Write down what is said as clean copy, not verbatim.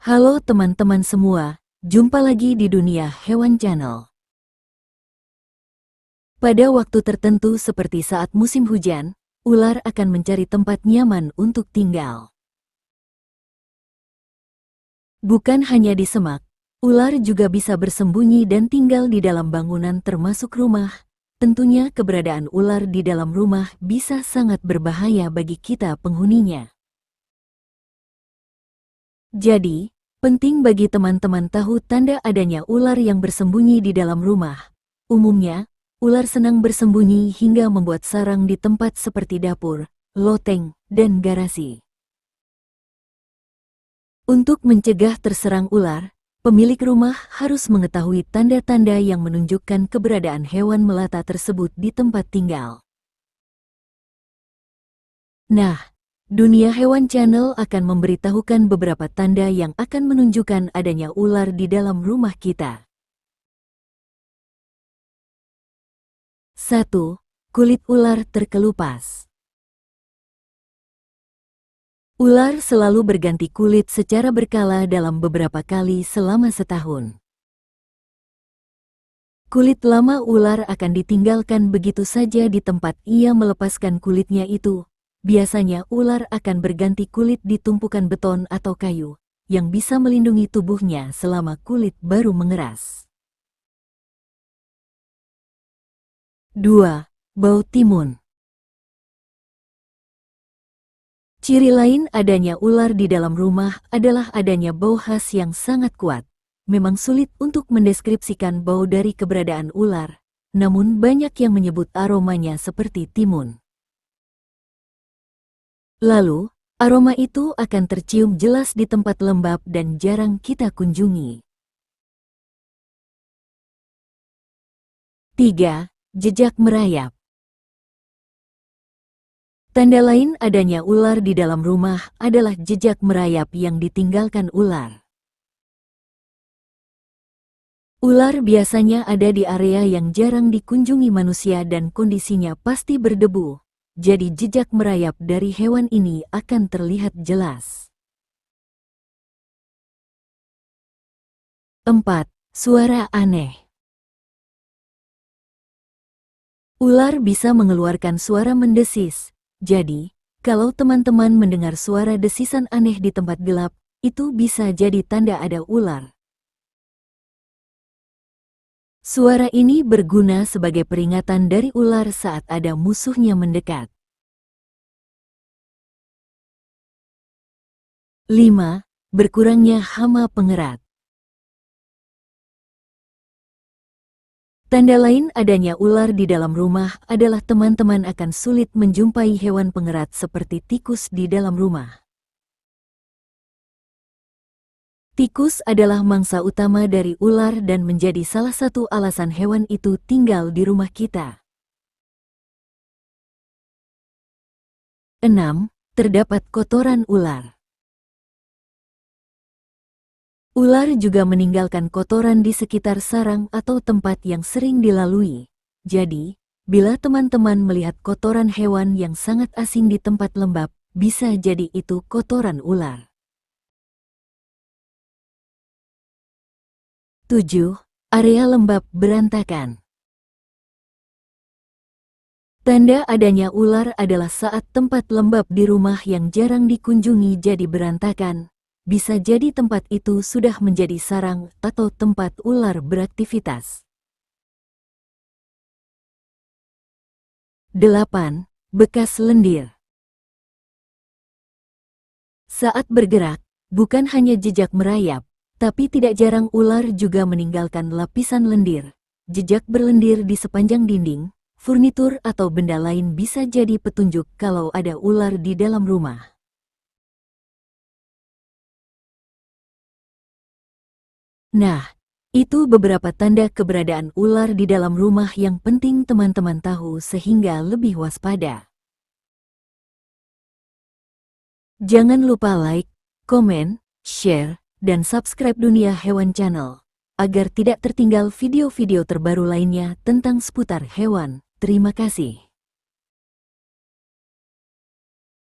Halo teman-teman semua, jumpa lagi di Dunia Hewan Channel. Pada waktu tertentu seperti saat musim hujan, ular akan mencari tempat nyaman untuk tinggal. Bukan hanya di semak, ular juga bisa bersembunyi dan tinggal di dalam bangunan termasuk rumah. Tentunya keberadaan ular di dalam rumah bisa sangat berbahaya bagi kita penghuninya. Jadi, penting bagi teman-teman tahu tanda adanya ular yang bersembunyi di dalam rumah. Umumnya, ular senang bersembunyi hingga membuat sarang di tempat seperti dapur, loteng, dan garasi. Untuk mencegah terserang ular, pemilik rumah harus mengetahui tanda-tanda yang menunjukkan keberadaan hewan melata tersebut di tempat tinggal. Nah, Dunia Hewan Channel akan memberitahukan beberapa tanda yang akan menunjukkan adanya ular di dalam rumah kita. 1. Kulit ular terkelupas. Ular selalu berganti kulit secara berkala dalam beberapa kali selama setahun. Kulit lama ular akan ditinggalkan begitu saja di tempat ia melepaskan kulitnya itu. Biasanya ular akan berganti kulit di tumpukan beton atau kayu, yang bisa melindungi tubuhnya selama kulit baru mengeras. 2. Bau timun. Ciri lain adanya ular di dalam rumah adalah adanya bau khas yang sangat kuat. Memang sulit untuk mendeskripsikan bau dari keberadaan ular, namun banyak yang menyebut aromanya seperti timun. Lalu, aroma itu akan tercium jelas di tempat lembab dan jarang kita kunjungi. 3. Jejak merayap. Tanda lain adanya ular di dalam rumah adalah jejak merayap yang ditinggalkan ular. Ular biasanya ada di area yang jarang dikunjungi manusia dan kondisinya pasti berdebu. Jadi jejak merayap dari hewan ini akan terlihat jelas. 4. Suara aneh. Ular bisa mengeluarkan suara mendesis. Jadi, kalau teman-teman mendengar suara desisan aneh di tempat gelap, itu bisa jadi tanda ada ular. Suara ini berguna sebagai peringatan dari ular saat ada musuhnya mendekat. 5. Berkurangnya hama pengerat. Tanda lain adanya ular di dalam rumah adalah teman-teman akan sulit menjumpai hewan pengerat seperti tikus di dalam rumah. Tikus adalah mangsa utama dari ular dan menjadi salah satu alasan hewan itu tinggal di rumah kita. 6. Terdapat kotoran ular. Ular juga meninggalkan kotoran di sekitar sarang atau tempat yang sering dilalui. Jadi, bila teman-teman melihat kotoran hewan yang sangat asing di tempat lembab, bisa jadi itu kotoran ular. 7. Area lembab berantakan. Tanda adanya ular adalah saat tempat lembab di rumah yang jarang dikunjungi jadi berantakan. Bisa jadi tempat itu sudah menjadi sarang atau tempat ular beraktivitas. 8. Bekas lendir. Saat bergerak, bukan hanya jejak merayap, tapi tidak jarang ular juga meninggalkan lapisan lendir. Jejak berlendir di sepanjang dinding, furnitur atau benda lain bisa jadi petunjuk kalau ada ular di dalam rumah. Nah, itu beberapa tanda keberadaan ular di dalam rumah yang penting teman-teman tahu sehingga lebih waspada. Jangan lupa like, komen, share, dan subscribe Dunia Hewan Channel, agar tidak tertinggal video-video terbaru lainnya tentang seputar hewan. Terima kasih.